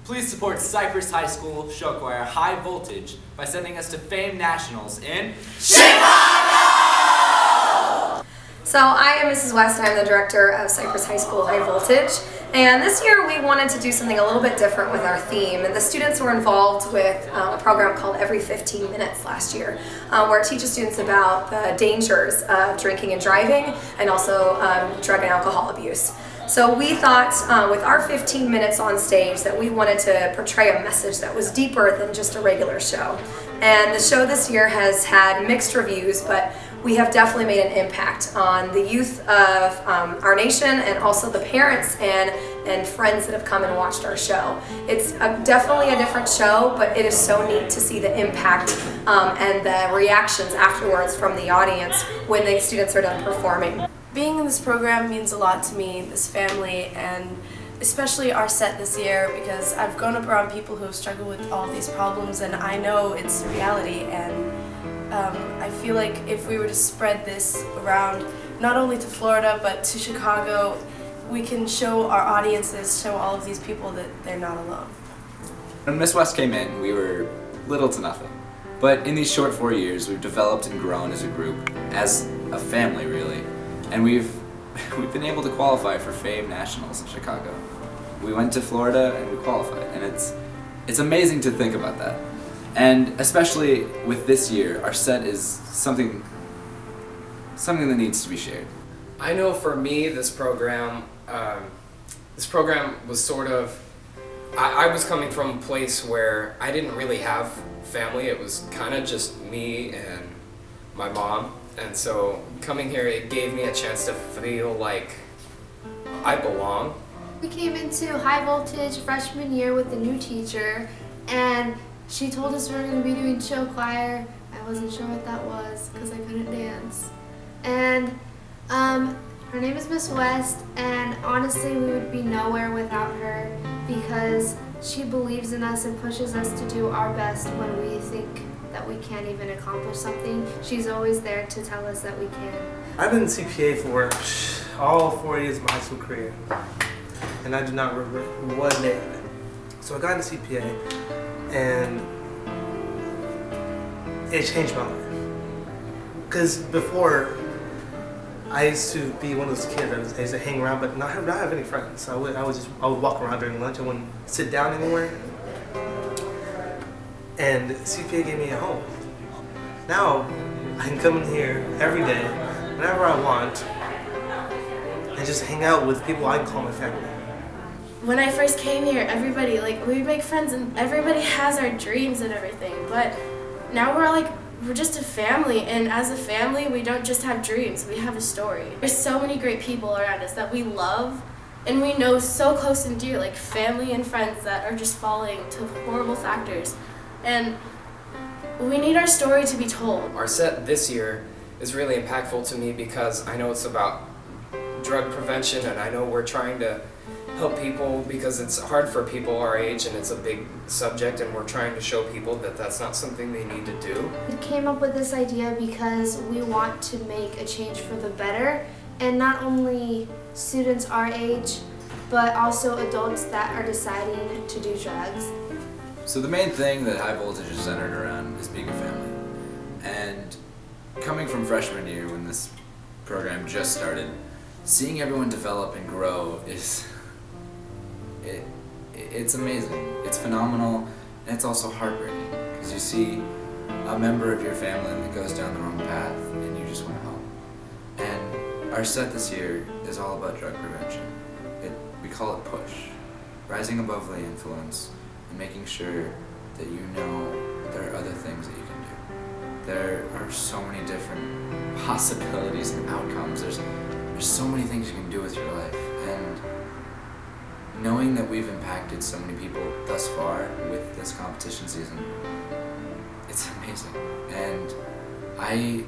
Please support Cypress High School Show Choir High Voltage by sending us to Fame Nationals in Chicago! So I am Mrs. West. I'm the director of Cypress High School High Voltage. And this year we wanted to do something a little bit different with our theme. And the students were involved with a program called Every 15 Minutes last year, where it teaches students about the dangers of drinking and driving and also drug and alcohol abuse. So we thought with our 15 minutes on stage that we wanted to portray a message that was deeper than just a regular show. And the show this year has had mixed reviews, but we have definitely made an impact on the youth of our nation and also the parents and friends that have come and watched our show. It's definitely a different show, but it is so neat to see the impact and the reactions afterwards from the audience when the students are done performing. Being in this program means a lot to me, this family, and especially our set this year, because I've grown up around people who have struggled with all these problems, and I know it's a reality. And I feel like if we were to spread this around, not only to Florida, but to Chicago, we can show our audiences, show all of these people that they're not alone. When Miss West came in, we were little to nothing. But in these short 4 years, we've developed and grown as a group, as a family really. And we've been able to qualify for Fame Nationals in Chicago. We went to Florida and we qualified, and it's amazing to think about that. And especially with this year, our set is something that needs to be shared. I know for me, this program was sort of, I was coming from a place where I didn't really have family. It was kind of just me and my mom. And so coming here, it gave me a chance to feel like I belong. We came into High Voltage freshman year with a new teacher, and she told us we were going to be doing show choir. I wasn't sure what that was because I couldn't dance. And her name is Miss West, and honestly we would be nowhere without her because she believes in us and pushes us to do our best when we think that we can't even accomplish something. She's always there to tell us that we can. I've been in CPA for all 4 years of my high school career, and I do not regret one day of it. So I got into CPA, and it changed my life. Because before, I used to be one of those kids that I used to hang around, but not have any friends. I would walk around during lunch. I wouldn't sit down anywhere. And CPA gave me a home. Now, I can come in here every day, whenever I want, and just hang out with people I call my family. When I first came here, everybody, we would make friends and everybody has our dreams and everything, but now we're just a family, and as a family, we don't just have dreams, we have a story. There's so many great people around us that we love and we know so close and dear, like family and friends that are just falling to horrible factors. And we need our story to be told. Our set this year is really impactful to me because I know it's about drug prevention, and I know we're trying to help people because it's hard for people our age and it's a big subject, and we're trying to show people that that's not something they need to do. We came up with this idea because we want to make a change for the better, and not only students our age, but also adults that are deciding to do drugs. So the main thing that High Voltage is centered around is being a family. And coming from freshman year when this program just started, seeing everyone develop and grow it's amazing. It's phenomenal, and it's also heartbreaking because you see a member of your family that goes down the wrong path and you just want to help. And our set this year is all about drug prevention. We call it PUSH, rising above the influence and making sure that you know there are other things that you can do. There are so many different possibilities and outcomes. There's so many things you can do with your life, and knowing that we've impacted so many people thus far with this competition season, it's amazing. And I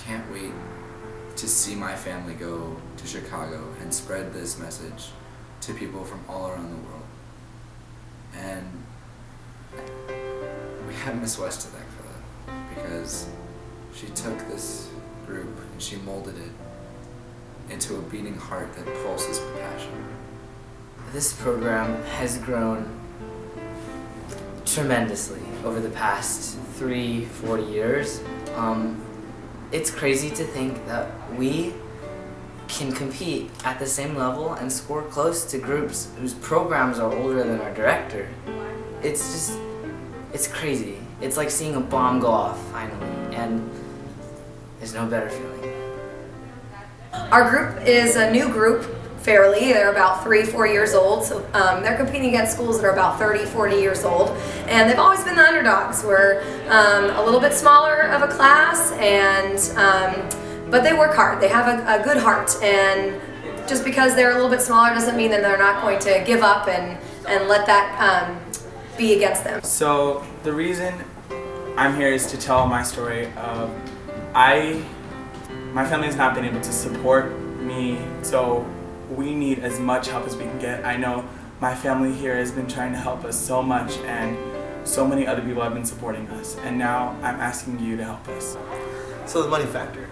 can't wait to see my family go to Chicago and spread this message to people from all around the world. And we have Miss West to thank for that, because she took this group and she molded it into a beating heart that pulses with passion. This program has grown tremendously over the past 3-4 years. It's crazy to think that we can compete at the same level and score close to groups whose programs are older than our director. It's crazy. It's like seeing a bomb go off finally, and there's no better feeling. Our group is a new group, fairly. They're about 3-4 years old, so they're competing against schools that are about 30-40 years old, and they've always been the underdogs. We're a little bit smaller of a class, and but they work hard. They have a good heart, and just because they're a little bit smaller doesn't mean that they're not going to give up and let that be against them. So the reason I'm here is to tell my story of my family has not been able to support me, so we need as much help as we can get. I know my family here has been trying to help us so much, and so many other people have been supporting us, and now I'm asking you to help us. So the money factor.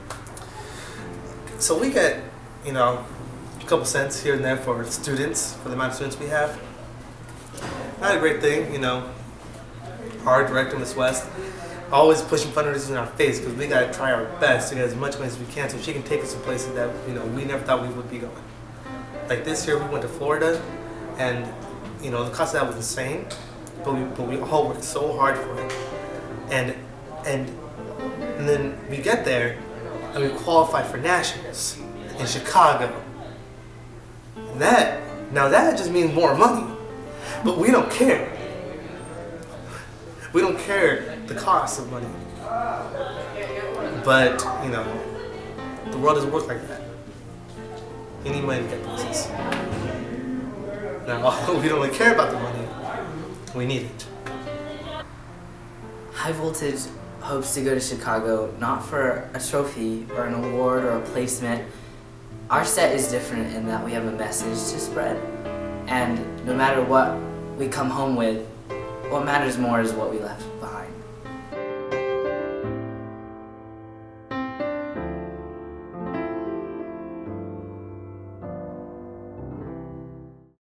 So we get, a couple cents here and there for students, for the amount of students we have. Not a great thing, Our director, Ms. West, always pushing fundraisers in our face because we gotta try our best to get as much money as we can so she can take us to places that, we never thought we would be going. Like this year we went to Florida, and, the cost of that was insane, but we all worked so hard for it. And then we get there, and we qualify for nationals in Chicago. That just means more money, but we don't care. We don't care the cost of money. But, the world doesn't work like that. You need money to get places. Now, we don't really care about the money. We need it. High Voltage hopes to go to Chicago not for a trophy or an award or a placement. Our set is different in that we have a message to spread, and no matter what we come home with, what matters more is what we left behind.